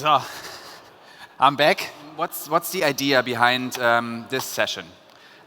So, I'm back. What's the idea behind this session?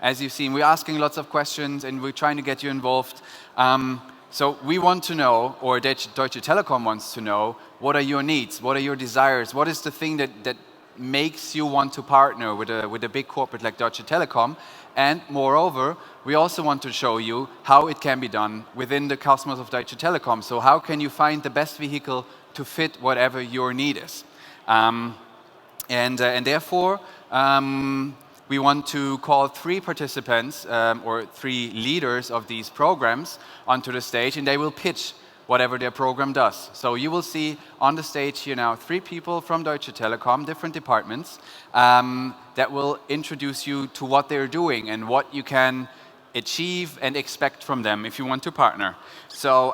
As you've seen, we're asking lots of questions and we're trying to get you involved. So we want to know, or Deutsche Telekom wants to know, what are your needs? What are your desires? What is the thing that makes you want to partner with a big corporate like Deutsche Telekom? And moreover, we also want to show you how it can be done within the cosmos of Deutsche Telekom. So how can you find the best vehicle to fit whatever your need is? And therefore, we want to call 3 participants or 3 leaders of these programs onto the stage, and they will pitch whatever their program does. So you will see on the stage here now 3 people from Deutsche Telekom, different departments, that will introduce you to what they're doing and what you can achieve and expect from them if you want to partner. So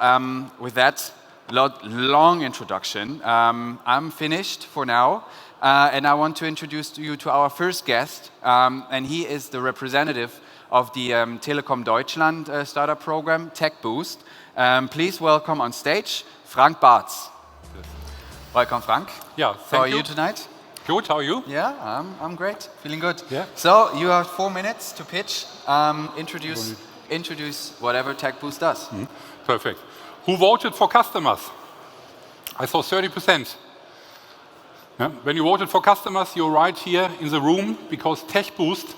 with that long introduction, I'm finished for now. And I want to introduce you to our first guest, and he is the representative of the Telekom Deutschland startup program, Tech Boost. Please welcome on stage, Frank Barz. Welcome, Frank. Yeah, How are you tonight? Good, how are you? Yeah, I'm great, feeling good. Yeah. So you have 4 minutes to pitch, introduce whatever Tech Boost does. Perfect. Who voted for customers? I saw 30%. Yeah. When you voted for customers, you're right here in the room because Tech Boost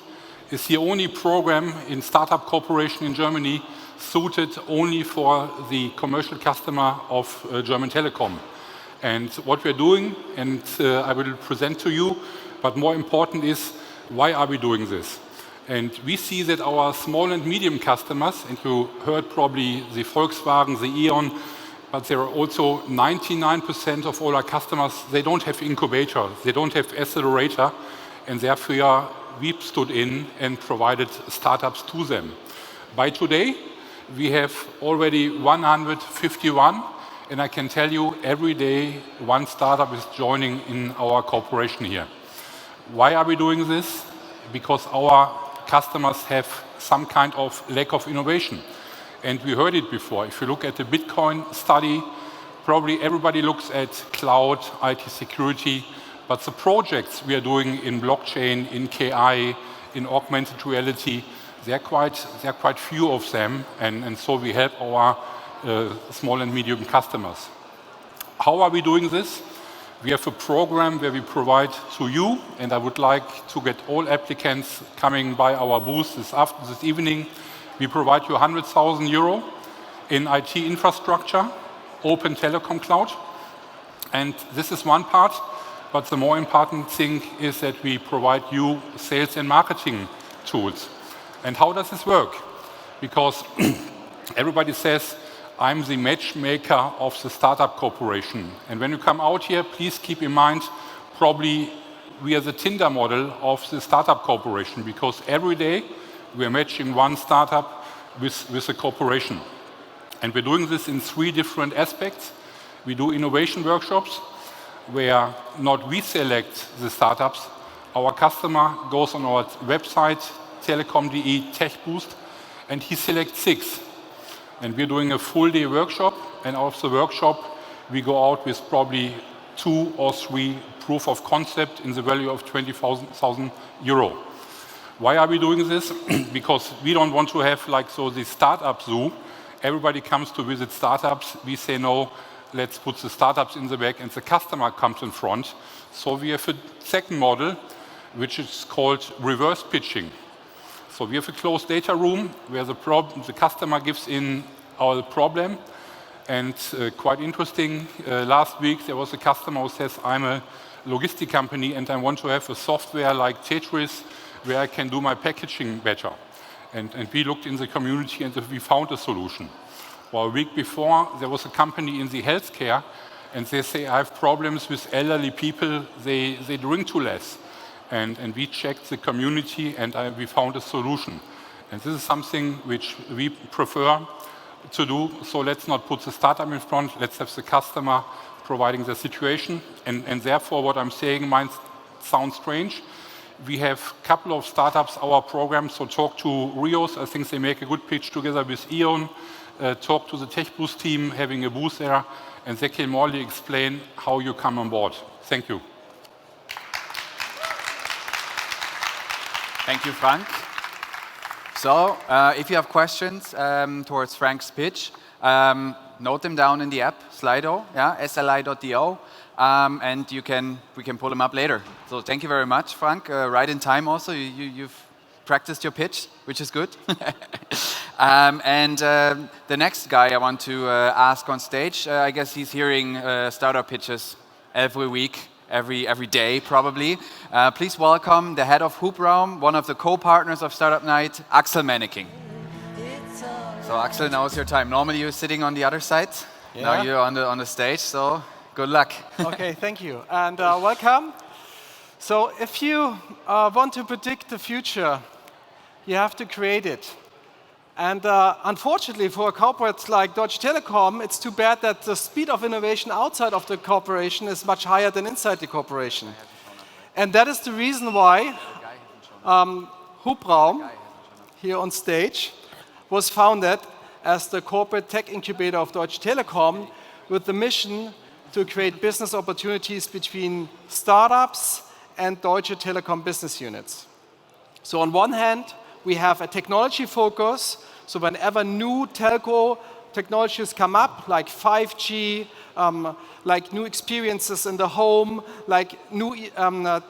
is the only program in startup cooperation in Germany suited only for the commercial customer of German Telekom. And what we're doing, and I will present to you, but more important is, why are we doing this? And we see that our small and medium customers, and you heard probably the Volkswagen, the E.ON, but there are also 99% of all our customers, they don't have incubator, they don't have accelerator, and therefore we stood in and provided startups to them. By today, we have already 151, and I can tell you every day one startup is joining in our cooperation here. Why are we doing this? Because our customers have some kind of lack of innovation. And we heard it before. If you look at the Bitcoin study, probably everybody looks at cloud, IT security, but the projects we are doing in blockchain, in KI, in augmented reality, there are quite few of them, and so we help our small and medium customers. How are we doing this? We have a program where we provide to you, and I would like to get all applicants coming by our booth this evening. We provide you 100,000 euro in IT infrastructure, open telecom cloud. And this is one part, but the more important thing is that we provide you sales and marketing tools. And how does this work? Because everybody says, I'm the matchmaker of the startup corporation. And when you come out here, please keep in mind, probably we are the Tinder model of the startup corporation, because every day we are matching one startup with a corporation. And we're doing this in 3 different aspects. We do innovation workshops where not we select the startups, our customer goes on our website, telekom.de Tech Boost, and he selects 6. And we're doing a full day workshop, and out of the workshop we go out with probably 2 or 3 proof of concept in the value of 20,000 euro. Why are we doing this? Because we don't want to have the startup zoo. Everybody comes to visit startups. We say, no, let's put the startups in the back and the customer comes in front. So we have a second model, which is called reverse pitching. So we have a closed data room where the customer gives in our problem. And quite interesting, last week there was a customer who says, I'm a logistic company and I want to have a software like Tetris where I can do my packaging better. And we looked in the community and we found a solution. Well, a week before, there was a company in the healthcare, and they say, I have problems with elderly people, they drink too less. And we checked the community and we found a solution. And this is something which we prefer to do. So let's not put the startup in front, let's have the customer providing the situation. And therefore, what I'm saying might sound strange. We have a couple of startups, our program, so talk to Rios. I think they make a good pitch together with E.ON. Talk to the Tech Boost team, having a booth there, and they can more explain how you come on board. Thank you. Thank you, Frank. So, if you have questions towards Frank's pitch, note them down in the app, Slido, yeah, sli.do, and we can pull them up later. So, thank you very much, Frank. Right in time also, you've practiced your pitch, which is good. The next guy I want to ask on stage, I guess he's hearing startup pitches every week, every day probably. Please welcome the head of Hubraum, one of the co-partners of Startupnight, Axel Menneking. So Axel, now is your time. Normally you're sitting on the other side. Yeah. Now you're on the stage, so good luck. Okay, thank you, and welcome. So if you want to predict the future, you have to create it. And unfortunately for a corporate like Deutsche Telekom, it's too bad that the speed of innovation outside of the corporation is much higher than inside the corporation. And that is the reason why Hubraum, here on stage, was founded as the corporate tech incubator of Deutsche Telekom with the mission to create business opportunities between startups and Deutsche Telekom business units. So on one hand, we have a technology focus, so whenever new telco technologies come up, like 5G, like new experiences in the home, like new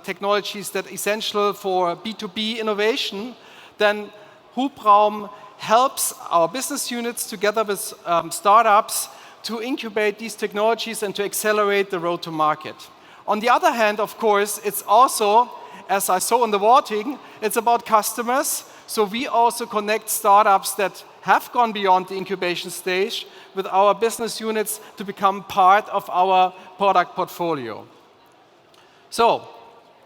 technologies that are essential for B2B innovation, then Hubraum helps our business units together with startups to incubate these technologies and to accelerate the road to market. On the other hand, of course, it's also, as I saw in the voting, it's about customers. So we also connect startups that have gone beyond the incubation stage with our business units to become part of our product portfolio. So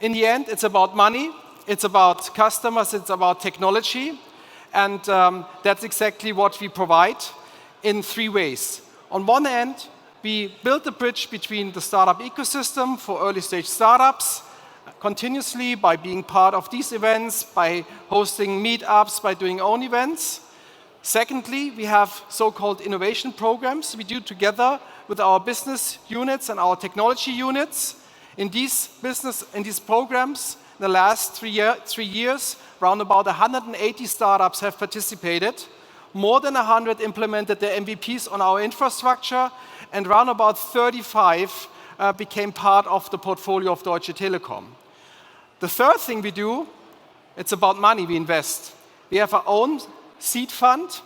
in the end, it's about money, it's about customers, it's about technology, and that's exactly what we provide in three ways. On one hand, we build the bridge between the startup ecosystem for early stage startups, continuously by being part of these events, by hosting meetups, by doing own events. Secondly, we have so-called innovation programs we do together with our business units and our technology units. In these programs, in the last 3 years, around about 180 startups have participated. More than 100 implemented their MVPs on our infrastructure, and around about 35 became part of the portfolio of Deutsche Telekom. The third thing we do, it's about money we invest. We have our own seed fund,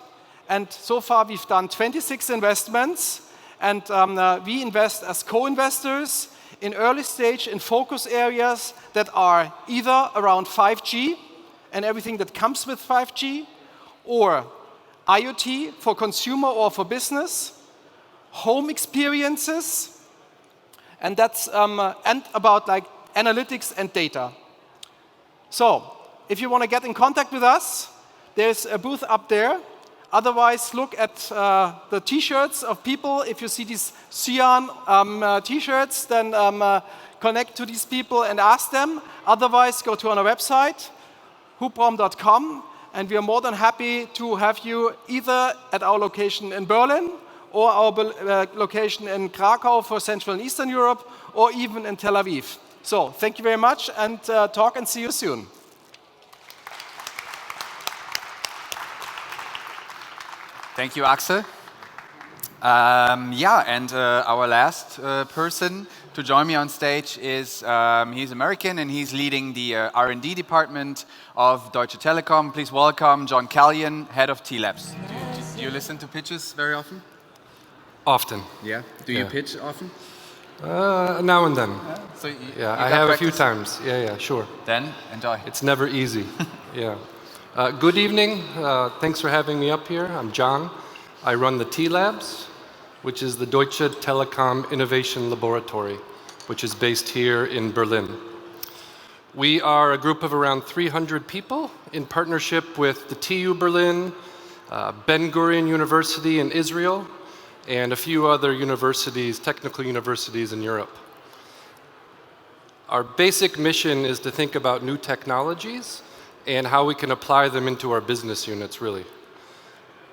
and so far we've done 26 investments, and we invest as co-investors in early stage in focus areas that are either around 5G and everything that comes with 5G, or IoT for consumer or for business, home experiences, and that's and about like analytics and data. So, if you want to get in contact with us, there's a booth up there. Otherwise, look at the T-shirts of people. If you see these cyan T-shirts, then connect to these people and ask them. Otherwise, go to our website, hubraum.com, and we are more than happy to have you either at our location in Berlin or our location in Krakow for Central and Eastern Europe, or even in Tel Aviv. So, thank you very much, and talk and see you soon. Thank you, Axel. Our last person to join me on stage is, he's American and he's leading the R&D department of Deutsche Telekom. Please welcome John Calian, head of T-Labs. Do you listen to pitches very often? Often. Yeah. Do you pitch often? Now and then. Yeah. So you I have a few times. Yeah, sure. Then enjoy. It's never easy. Yeah. Good evening. Thanks for having me up here. I'm John. I run the T-Labs, which is the Deutsche Telekom Innovation Laboratory, which is based here in Berlin. We are a group of around 300 people in partnership with the TU Berlin, Ben Gurion University in Israel, and a few other universities, technical universities in Europe. Our basic mission is to think about new technologies and how we can apply them into our business units, really.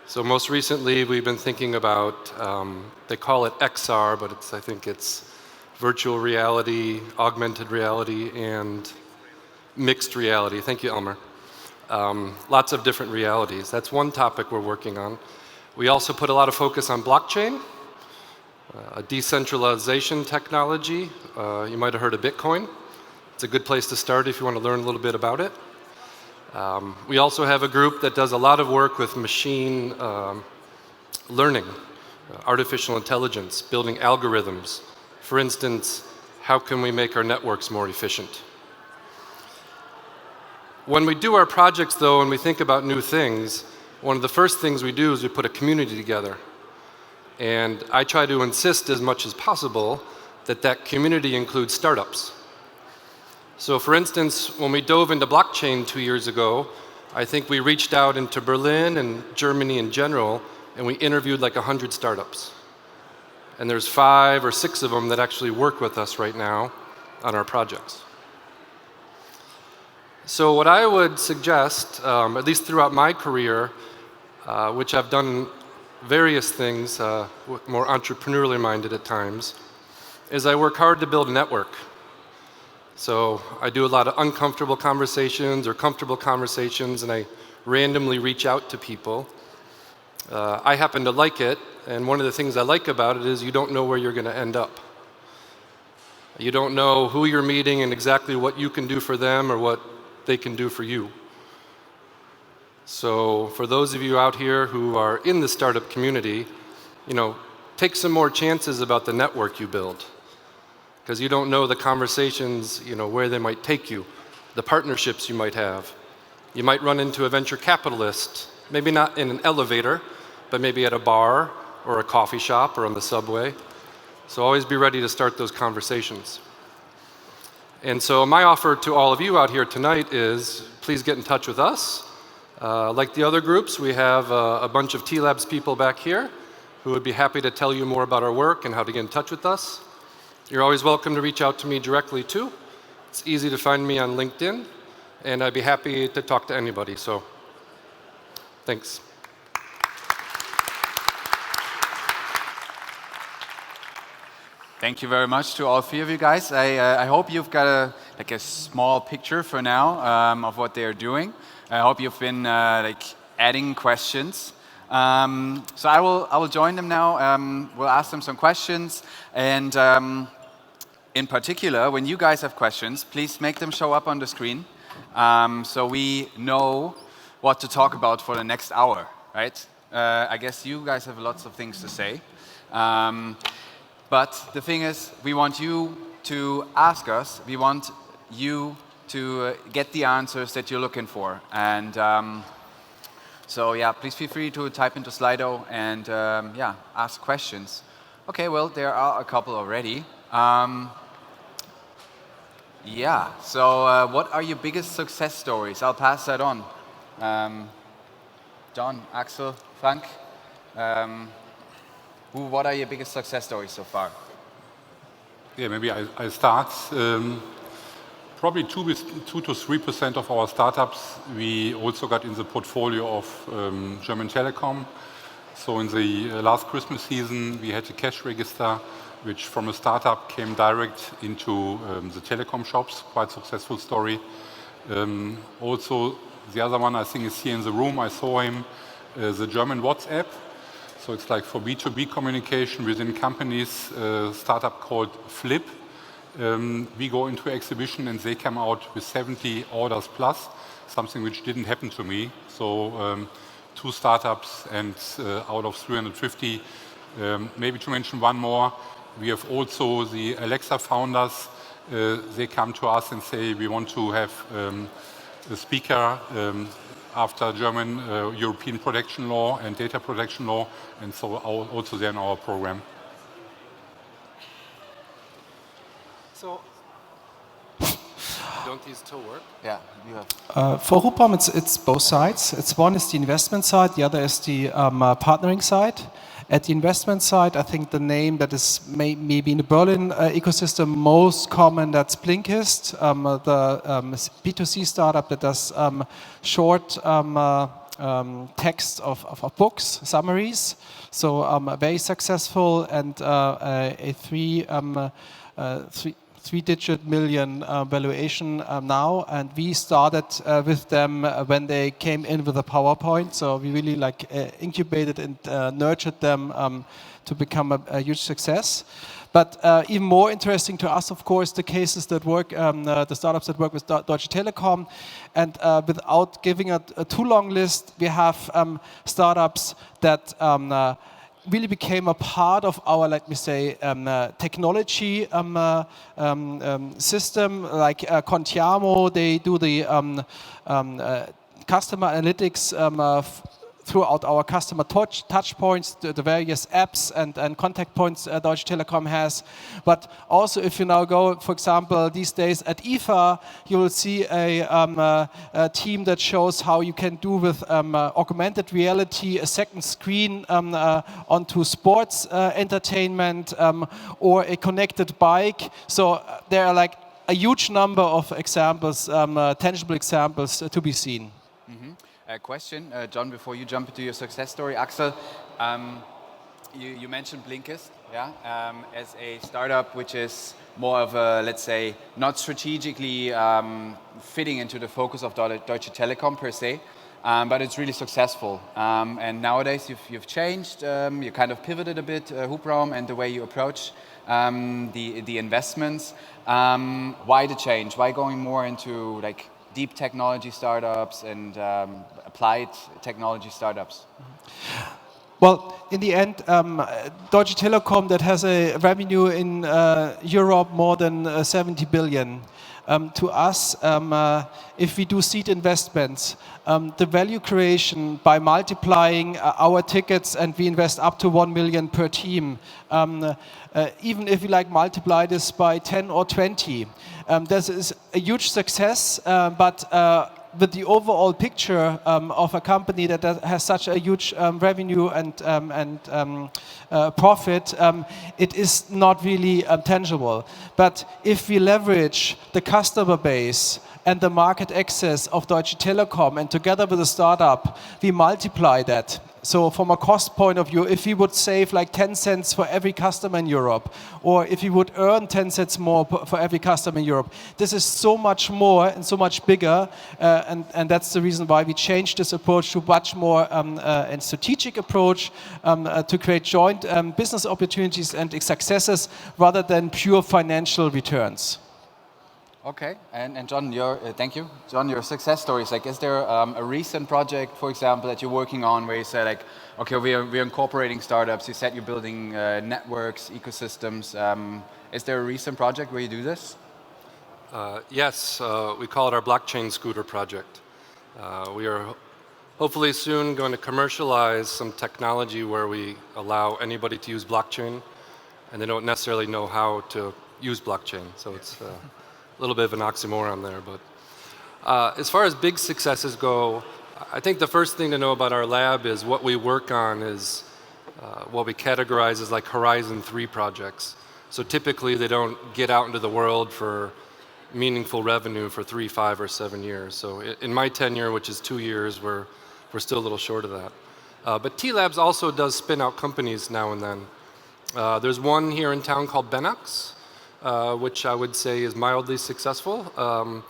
So most recently, we've been thinking about, they call it XR, but I think it's virtual reality, augmented reality, and mixed reality. Thank you, Elmer. lots of different realities. That's one topic we're working on. We also put a lot of focus on blockchain, a decentralization technology. You might have heard of Bitcoin. It's a good place to start if you want to learn a little bit about it. We also have a group that does a lot of work with machine learning, artificial intelligence, building algorithms. For instance, how can we make our networks more efficient? When we do our projects, though, and we think about new things, one of the first things we do is we put a community together. And I try to insist as much as possible that that community includes startups. So for instance, when we dove into blockchain 2 years ago, I think we reached out into Berlin and Germany in general, and we interviewed like 100 startups. And there's 5 or 6 of them that actually work with us right now on our projects. So what I would suggest, at least throughout my career, which I've done various things, more entrepreneurially minded at times, is I work hard to build a network. So I do a lot of uncomfortable conversations or comfortable conversations, and I randomly reach out to people. I happen to like it, and one of the things I like about it is you don't know where you're going to end up. You don't know who you're meeting and exactly what you can do for them or what they can do for you. So for those of you out here who are in the startup community, take some more chances about the network you build. Because you don't know the conversations, where they might take you, the partnerships you might have. You might run into a venture capitalist, maybe not in an elevator, but maybe at a bar or a coffee shop or on the subway. So always be ready to start those conversations. And so my offer to all of you out here tonight is please get in touch with us. Like the other groups, we have a bunch of T-Labs people back here who would be happy to tell you more about our work and how to get in touch with us. You're always welcome to reach out to me directly too. It's easy to find me on LinkedIn, and I'd be happy to talk to anybody, so thanks. Thank you very much to all 3 of you guys. I hope you've got a small picture for now of what they're doing. I hope you've been adding questions. So I will join them now. We'll ask them some questions, and in particular, when you guys have questions, please make them show up on the screen so we know what to talk about for the next hour, right? I guess you guys have lots of things to say. But the thing is, we want you to ask us. We want you to get the answers that you're looking for. And so yeah, please feel free to type into Slido and ask questions. Okay, well, there are a couple already. So what are your biggest success stories? I'll pass that on. John, Axel, Frank, what are your biggest success stories so far? Yeah, maybe I start. Probably 2 to 3% of our startups we also got in the portfolio of German Telekom. So in the last Christmas season, we had a cash register, which from a startup came direct into the telecom shops. Quite successful story. Also, the other one I think is here in the room. I saw him, the German WhatsApp. So it's like for B2B communication within companies, a startup called Flip. We go into exhibition and they come out with 70 orders plus, something which didn't happen to me. So 2 startups and out of 350. Maybe to mention one more, we have also the Alexa founders. They come to us and say we want to have a speaker after German European protection law and data protection law, and so also they're in our program. So, Don't these two work? Yeah, you have. for Hubraum, it's both sides. One is the investment side, the other is the partnering side. At the investment side, I think the name that is maybe in the Berlin ecosystem most common, that's Blinkist, the B2C startup that does short text of books, summaries. So very successful, and a three-digit million valuation now, and we started with them when they came in with a PowerPoint. So we really incubated and nurtured them to become a huge success. But even more interesting to us, of course, the cases that work, the startups that work with Deutsche Telekom. And without giving a too long list, we have startups that really became a part of our, let me say, technology system. Like Contiamo, they do the customer analytics throughout our customer touch points, the various apps and contact points Deutsche Telekom has. But also, if you now go, for example, these days at IFA, you will see a team that shows how you can do with augmented reality a second screen onto sports entertainment or a connected bike. So there are a huge number of examples, tangible examples to be seen. A question, John, before you jump into your success story. Axel, you mentioned Blinkist, as a startup which is more of a, let's say, not strategically fitting into the focus of Deutsche Telekom per se, but it's really successful. And nowadays you've changed, you kind of pivoted a bit, Hubraum, and the way you approach the investments. Why the change? Why going more into deep technology startups and applied technology startups? Well, in the end, Deutsche Telekom, that has a revenue in Europe more than 70 billion. To us, if we do seed investments, the value creation by multiplying our tickets, and we invest up to 1 million per team, even if we multiply this by 10 or 20, this is a huge success, but with the overall picture of a company that has such a huge revenue and profit, it is not really tangible. But if we leverage the customer base and the market access of Deutsche Telekom, and together with a startup, we multiply that. So from a cost point of view, if we would save 10 cents for every customer in Europe, or if we would earn 10 cents more for every customer in Europe, this is so much more and so much bigger, and that's the reason why we changed this approach to much more a strategic approach to create joint business opportunities and successes rather than pure financial returns. Okay, and John, thank you. John, your success stories, is there a recent project, for example, that you're working on where you say okay, we're incorporating startups, you said you're building networks, ecosystems. Is there a recent project where you do this? Yes, we call it our blockchain scooter project. We are hopefully soon going to commercialize some technology where we allow anybody to use blockchain, and they don't necessarily know how to use blockchain. So it's a little bit of an oxymoron there. But as far as big successes go, I think the first thing to know about our lab is what we work on is what we categorize as Horizon 3 projects. So typically they don't get out into the world for meaningful revenue for 3, 5, or 7 years. So in my tenure, which is 2 years, we're still a little short of that. But T-Labs also does spin out companies now and then. There's one here in town called Benax, which I would say is mildly successful.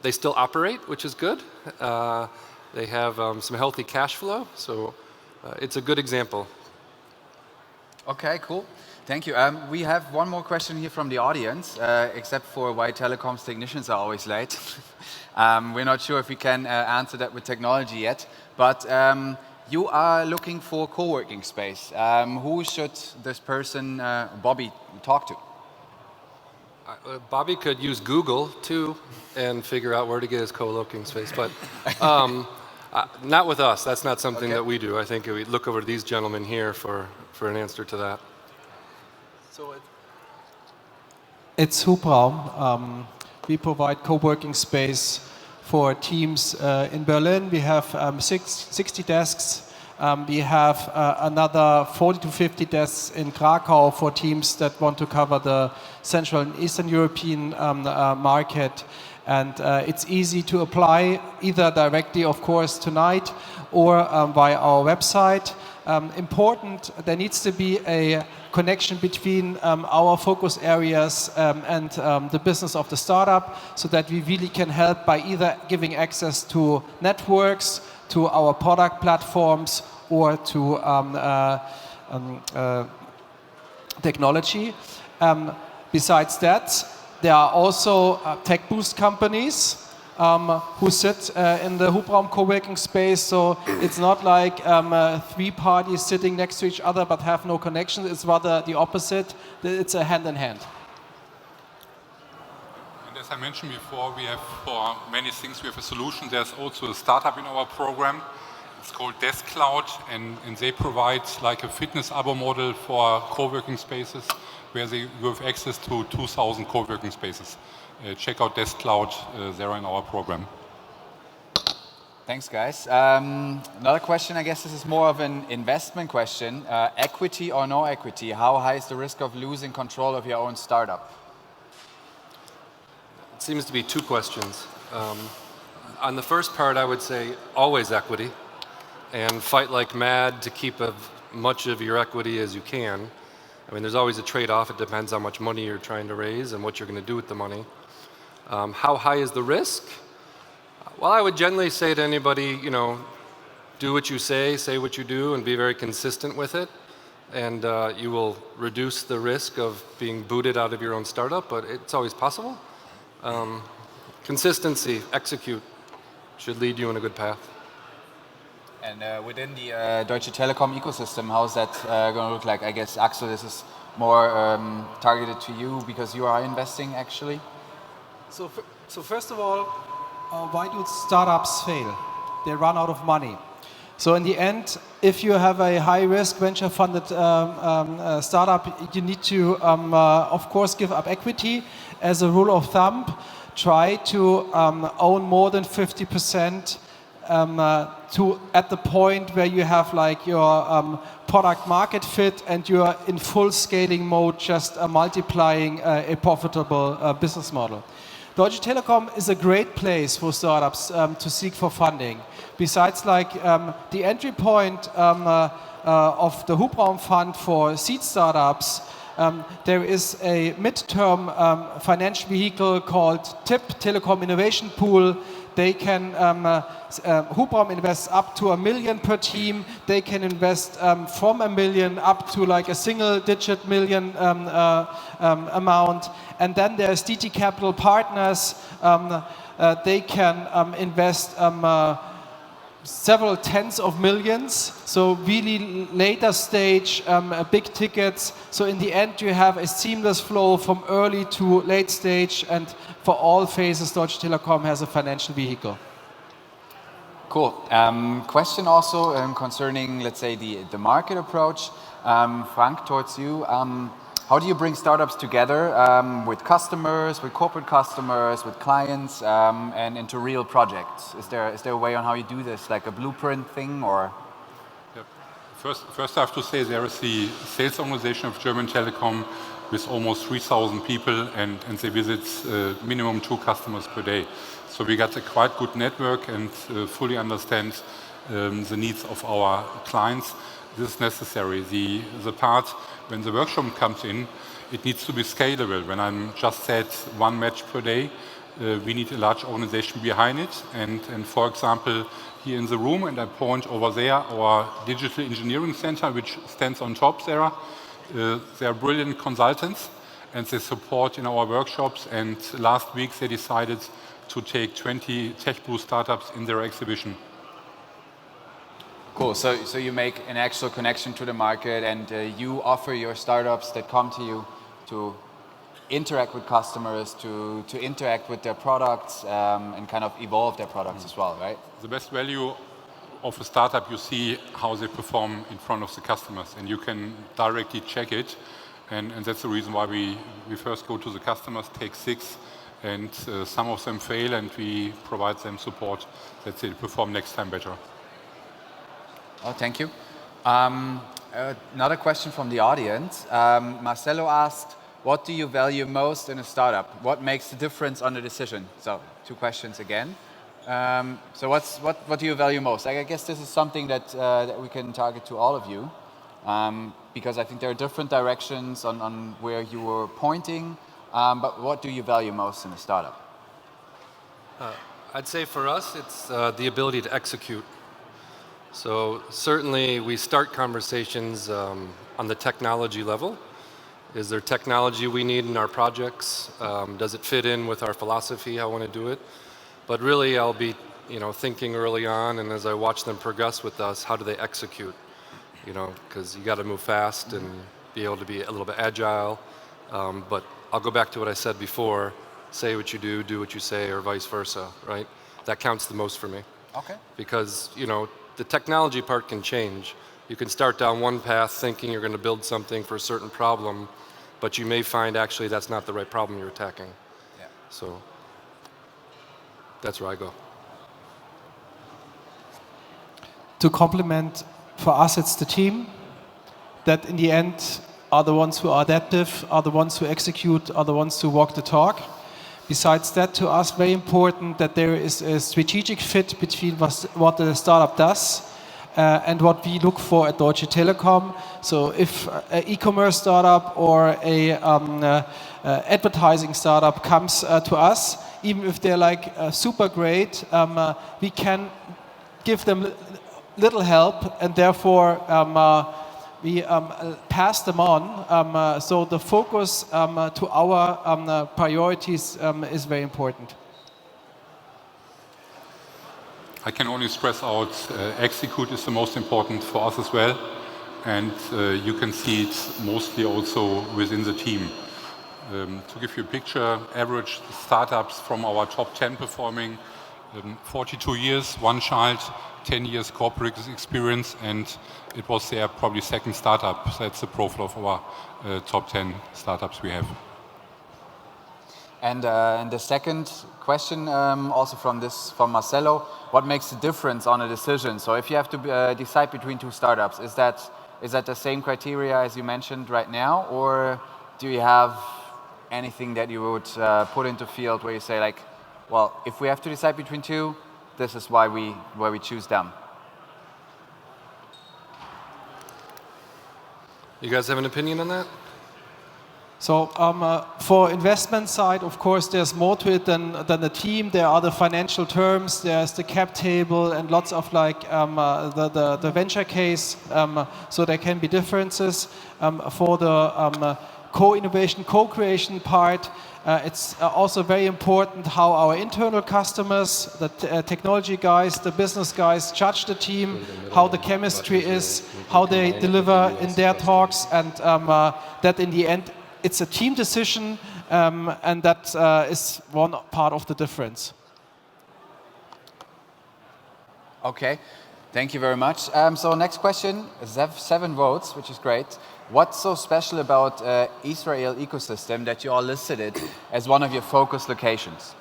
They still operate, which is good. They have some healthy cash flow, so it's a good example. Okay, cool. Thank you. We have one more question here from the audience, except for why Telecom's technicians are always late. We're not sure if we can answer that with technology yet, but you are looking for co-working space. Who should this person, Bobby, talk to? Bobby could use Google too and figure out where to get his co-locating space, but not with us. That's not something that we do. I think we look over to these gentlemen here for an answer to that. So it's Hubraum. We provide co-working space for teams in Berlin. We have 60 desks. We have another 40 to 50 desks in Krakow for teams that want to cover the Central and Eastern European market. And it's easy to apply either directly, of course, tonight or via our website. Important, there needs to be a connection between our focus areas and the business of the startup, so that we really can help by either giving access to networks, to our product platforms, or to technology. Besides that, there are also tech boost companies who sit in the Hubraum co-working space. So it's not like 3 parties sitting next to each other but have no connection. It's rather the opposite. It's a hand in hand. And as I mentioned before, we have for many things, we have a solution. There's also a startup in our program. It's called Desk Cloud, and they provide like a fitness abo model for co-working spaces, where you have access to 2,000 co-working spaces. Check out Desk Cloud, they're in our program. Thanks, guys. Another question, I guess this is more of an investment question. Equity or no equity, how high is the risk of losing control of your own startup? It seems to be 2 questions. On the first part, I would say always equity, and fight like mad to keep as much of your equity as you can. I mean, there's always a trade-off. It depends how much money you're trying to raise and what you're going to do with the money. How high is the risk? Well, I would generally say to anybody, do what you say what you do, and be very consistent with it. And you will reduce the risk of being booted out of your own startup, but it's always possible. Consistency, execute, should lead you in a good path. And within the Deutsche Telekom ecosystem, how's that going to look like? I guess, Axel, this is more targeted to you because you are investing, actually. So first of all, why do startups fail? They run out of money. So in the end, if you have a high-risk venture-funded startup, you need to, of course, give up equity. As a rule of thumb, try to own more than 50% at the point where you have like your product market fit and you are in full scaling mode, just multiplying a profitable business model. Deutsche Telekom is a great place for startups to seek for funding. Besides like the entry point of the Hubraum fund for seed startups, there is a midterm financial vehicle called TIP, Telekom Innovation Pool. They can, Hubraum invests up to 1 million per team. They can invest from 1 million up to like a single-digit million amount. And then there's DT Capital Partners. They can invest several tens of millions, so really later stage, big tickets. So in the end, you have a seamless flow from early to late stage, and for all phases, Deutsche Telekom has a financial vehicle. Cool. Question also concerning, let's say, the market approach. Frank, towards you. How do you bring startups together with customers, with corporate customers, with clients, and into real projects? Is there a way on how you do this, like a blueprint thing, or? Yep. First I have to say there is the sales organization of German Telecom with almost 3,000 people, and they visit minimum 2 customers per day. So we got a quite good network and fully understand the needs of our clients. This is necessary. The part when the workshop comes in, it needs to be scalable. When I'm just said 1 match per day, we need a large organization behind it. And for example, here in the room, and I point over there, our digital engineering center, which stands on top there, they are brilliant consultants, and they support in our workshops. And last week they decided to take 20 tech boost startups in their exhibition. Cool. So you make an actual connection to the market, and you offer your startups that come to you to interact with customers, to interact with their products, and kind of evolve their products as well, right? The best value of a startup, you see how they perform in front of the customers, and you can directly check it. And that's the reason why we first go to the customers, take 6, and some of them fail, and we provide them support that they perform next time better. Oh, thank you. Another question from the audience. Marcelo asked, what do you value most in a startup? What makes the difference on the decision? So 2 questions again. So what do you value most? I guess this is something that we can target to all of you, because I think there are different directions on where you were pointing. But what do you value most in a startup? I'd say for us, it's the ability to execute. So certainly we start conversations on the technology level. Is there technology we need in our projects? Does it fit in with our philosophy, how I want to do it? But really I'll be thinking early on, and as I watch them progress with us, how do they execute? Because you got to move fast and be able to be a little bit agile. But I'll go back to what I said before, say what you do what you say, or vice versa, right? That counts the most for me. Okay. Because, the technology part can change. You can start down one path thinking you're going to build something for a certain problem, but you may find actually that's not the right problem you're attacking. Yeah. So that's where I go. To complement, for us it's the team that in the end are the ones who are adaptive, are the ones who execute, are the ones who walk the talk. Besides that, to us, very important that there is a strategic fit between what the startup does and what we look for at Deutsche Telekom. So if an e-commerce startup or a advertising startup comes to us, even if they're like super great, we can give them little help, and therefore we pass them on. So the focus to our priorities is very important. I can only stress out execute is the most important for us as well, and you can see it mostly also within the team. To give you a picture, average startups from our top 10 performing, 42 years, 1 child, 10 years corporate experience, and it was their probably second startup. So that's the profile of our top 10 startups we have. And the second question, also from Marcelo, what makes the difference on a decision? So if you have to decide between 2 startups, is that the same criteria as you mentioned right now, or do you have anything that you would put into field where you say like, well, if we have to decide between 2, this is why we choose them? You guys have an opinion on that? So for investment side, of course, there's more to it than the team. There are the financial terms, there's the cap table, and lots of like the venture case. So there can be differences. For the co-innovation, co-creation part, it's also very important how our internal customers, the technology guys, the business guys judge the team, how the chemistry is, how they deliver in their talks, and that in the end it's a team decision, and that is one part of the difference. Okay, thank you very much. So next question, 7 votes, which is great. What's so special about Israel ecosystem that you all listed it as one of your focus locations?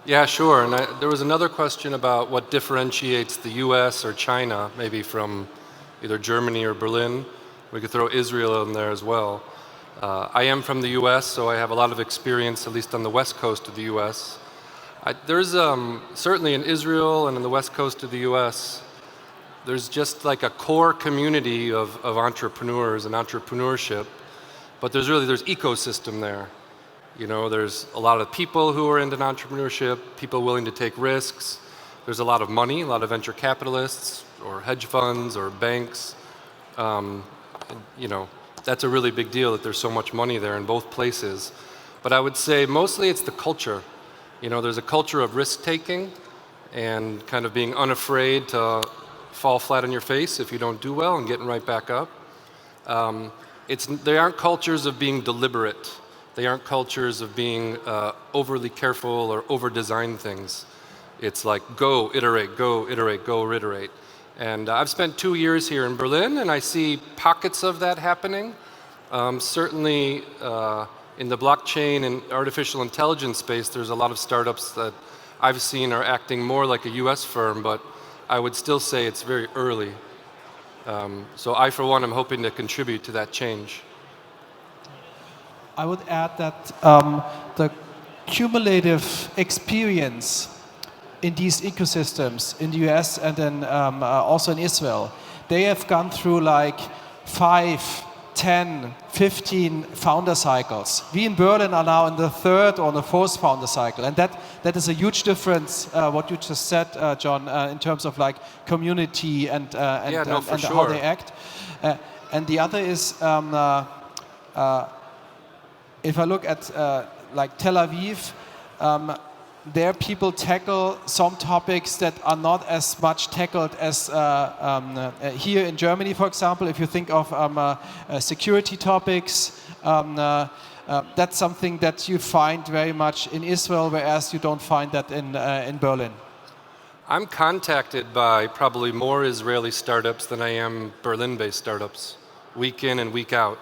Yeah, sure. And there was another question about what differentiates the US or China, maybe from either Germany or Berlin. We could throw Israel in there as well. I am from the US, so I have a lot of experience, at least on the west coast of the US. There's certainly in Israel and on the west coast of the US, there's just like a core community of entrepreneurs and entrepreneurship, but there's ecosystem there. There's a lot of people who are into entrepreneurship, people willing to take risks. There's a lot of money, a lot of venture capitalists or hedge funds or banks. That's a really big deal that there's so much money there in both places. But I would say mostly it's the culture. There's a culture of risk-taking and kind of being unafraid to fall flat on your face if you don't do well and getting right back up. They aren't cultures of being deliberate. They aren't cultures of being overly careful or over-design things. It's like go, iterate, go, iterate, go, iterate. And I've spent 2 years here in Berlin, and I see pockets of that happening. Certainly in the blockchain and artificial intelligence space, there's a lot of startups that I've seen are acting more like a US firm, but I would still say it's very early. So I, for one, am hoping to contribute to that change. I would add that the cumulative experience in these ecosystems in the US and then also in Israel, they have gone through like 5, 10, 15 founder cycles. We in Berlin are now in the 3rd or the 4th founder cycle, and that is a huge difference. What you just said, John, in terms of like community and how they act. And the other is, if I look at like Tel Aviv, there people tackle some topics that are not as much tackled as here in Germany, for example. If you think of security topics, that's something that you find very much in Israel, whereas you don't find that in Berlin. I'm contacted by probably more Israeli startups than I am Berlin-based startups, week in and week out.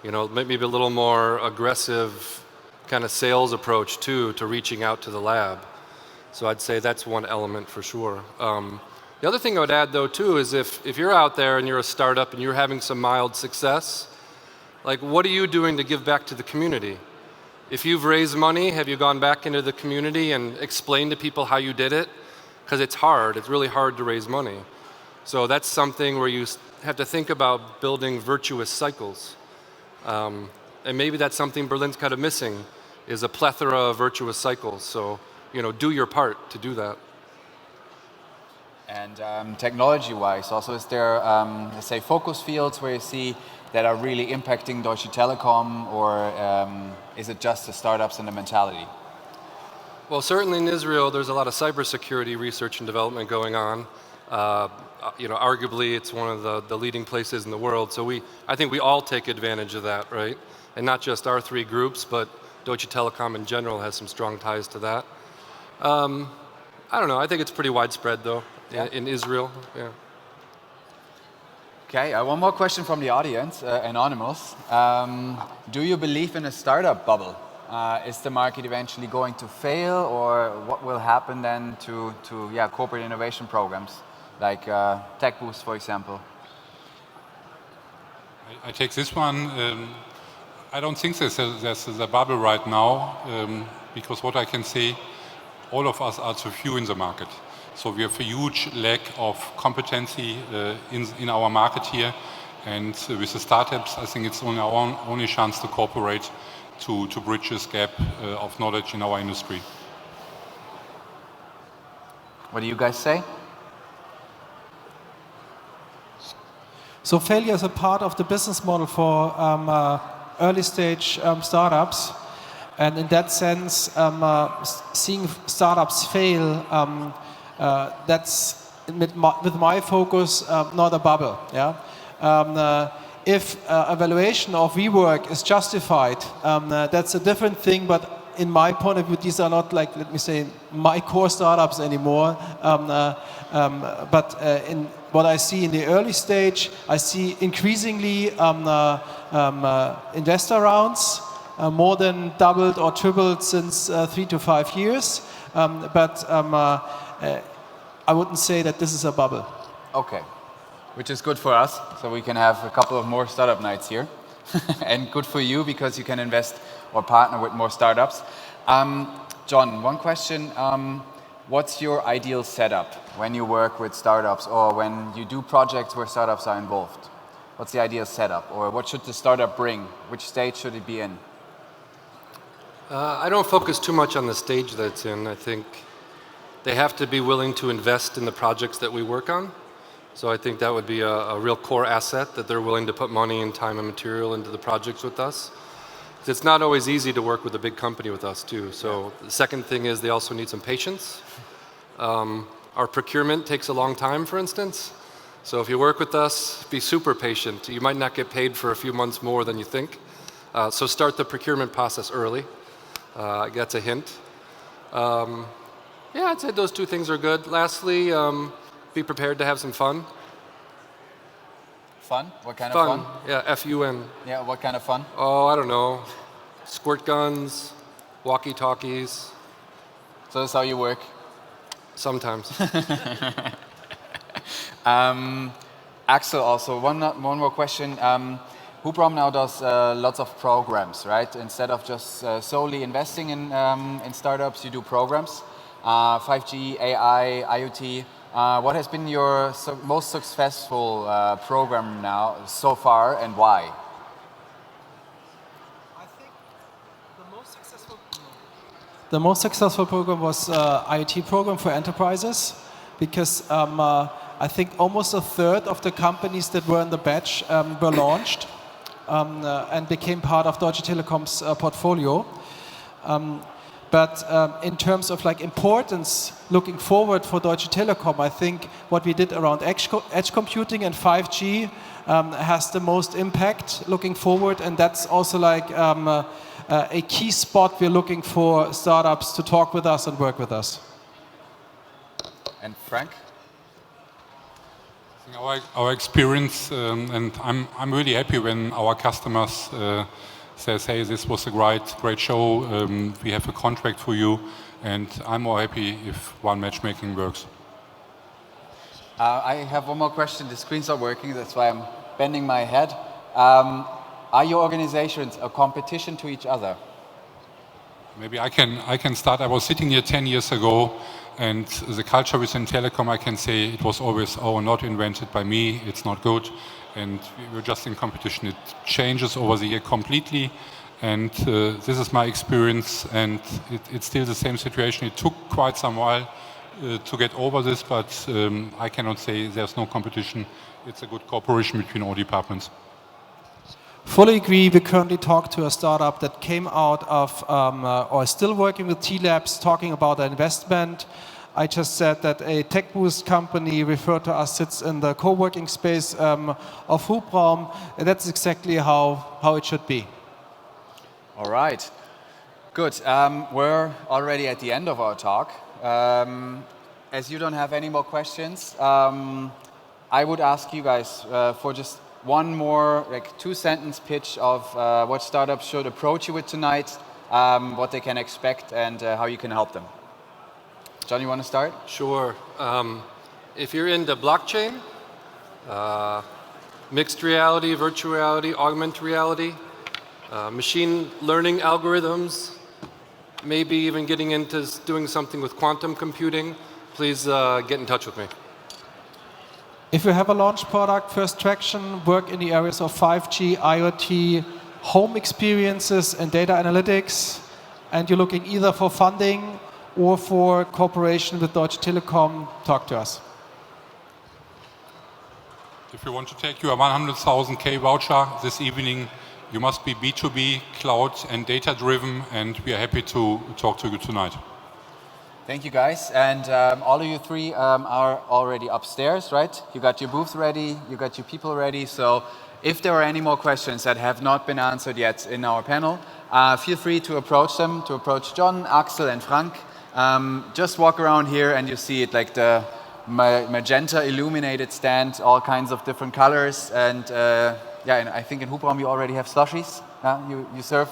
You know, maybe a little more aggressive kind of sales approach too, to reaching out to the lab. So I'd say that's one element for sure. The other thing I would add though too is if you're out there and you're a startup and you're having some mild success, like what are you doing to give back to the community? If you've raised money, have you gone back into the community and explained to people how you did it? Because it's hard, it's really hard to raise money. So that's something where you have to think about building virtuous cycles. And maybe that's something Berlin's kind of missing, is a plethora of virtuous cycles. So, you know, do your part to do that. And technology-wise, also, is there, let's say, focus fields where you see that are really impacting Deutsche Telekom, or is it just the startups and the mentality? Well, certainly in Israel, there's a lot of cybersecurity research and development going on. You know, arguably, it's one of the leading places in the world. So I think we all take advantage of that, right? And not just our 3 groups, but Deutsche Telekom in general has some strong ties to that. I don't know. I think it's pretty widespread, though, in Israel. Yeah. Okay, one more question from the audience, anonymous. Do you believe in a startup bubble? Is the market eventually going to fail, or what will happen then to corporate innovation programs, like Tech Boost, for example? I take this one. I don't think there's a bubble right now, because what I can say, all of us are too few in the market. So we have a huge lack of competency in our market here, and with the startups, I think it's only our only chance to cooperate to bridge this gap of knowledge in our industry. What do you guys say? So failure is a part of the business model for early stage startups, and in that sense, seeing startups fail, that's with my focus not a bubble. Yeah. If evaluation of WeWork is justified, that's a different thing. But in my point of view, these are not, like, let me say, my core startups anymore. But in what I see in the early stage, I see increasingly investor rounds, more than doubled or tripled since 3 to 5 years. But I wouldn't say that this is a bubble. Okay, which is good for us, so we can have a couple of more startup nights here. And good for you, because you can invest or partner with more startups. John, one question. What's your ideal setup when you work with startups, or when you do projects where startups are involved? What's the ideal setup, or what should the startup bring? Which stage should it be in? I don't focus too much on the stage that it's in. I think they have to be willing to invest in the projects that we work on. So I think that would be a real core asset, that they're willing to put money and time and material into the projects with us. It's not always easy to work with a big company with us too. So the second thing is they also need some patience. Our procurement takes a long time, for instance. So if you work with us, be super patient. You might not get paid for a few months more than you think. So start the procurement process early. That's a hint. Yeah, I'd say those 2 things are good. Lastly, be prepared to have some fun. Fun? What kind of fun? Yeah, F-U-N. Yeah, what kind of fun? Oh, I don't know. Squirt guns, walkie-talkies. So that's how you work? Sometimes. Axel, also, one more question. Hubraum now does lots of programs, right? Instead of just solely investing in startups, you do programs. 5G, AI, IoT. What has been your most successful program now so far, and why? I think the most successful program was IoT program for enterprises, because I think almost a third of the companies that were in the batch were launched and became part of Deutsche Telekom's portfolio. But in terms of like importance looking forward for Deutsche Telekom, I think what we did around edge computing and 5G has the most impact looking forward, and that's also like a key spot we're looking for startups to talk with us and work with us. And Frank? Our experience, and I'm really happy when our customers says, hey, this was a great show, we have a contract for you, and I'm more happy if one matchmaking works. I have one more question. The screen's not working, that's why I'm bending my head. Are your organizations a competition to each other? Maybe I can start. I was sitting here 10 years ago, and the culture within Telecom, I can say it was always, oh, not invented by me, it's not good. And we were just in competition. It changes over the year completely. And this is my experience, and it's still the same situation. It took quite some while to get over this, but I cannot say there's no competition. It's a good cooperation between all departments. Fully agree. We currently talk to a startup that came out of, or is still working with T-Labs, talking about an investment. I just said that a tech boost company referred to us sits in the co-working space of Hubraum, and that's exactly how it should be. All right, good. We're already at the end of our talk. As you don't have any more questions, I would ask you guys for just one more, like, 2-sentence pitch of what startups should approach you with tonight, what they can expect, and how you can help them. John, you want to start? Sure. If you're into blockchain, mixed reality, virtual reality, augmented reality, machine learning algorithms, maybe even getting into doing something with quantum computing, please get in touch with me. If you have a launch product, first traction, work in the areas of 5G, IoT, home experiences, and data analytics, and you're looking either for funding or for cooperation with Deutsche Telekom, talk to us. If you want to take your 100,000K voucher this evening, you must be B2B, cloud and data driven, and we are happy to talk to you tonight. Thank you, guys. And all of you three are already upstairs, right? You got your booths ready, you got your people ready. So if there are any more questions that have not been answered yet in our panel, feel free to approach them, to approach John, Axel, and Frank. Just walk around here and you see it, like the magenta illuminated stand, all kinds of different colors. And yeah, and I think in Hubraum you already have slushies. You serve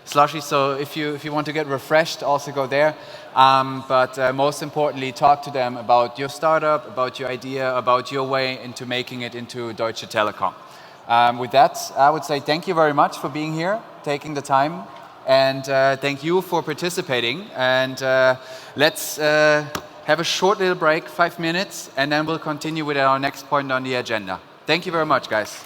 slushies, so if you want to get refreshed, also go there. But most importantly, talk to them about your startup, about your idea, about your way into making it into Deutsche Telekom. With that, I would say thank you very much for being here, taking the time, and thank you for participating. And let's have a short little break, 5 minutes, and then we'll continue with our next point on the agenda. Thank you very much, guys.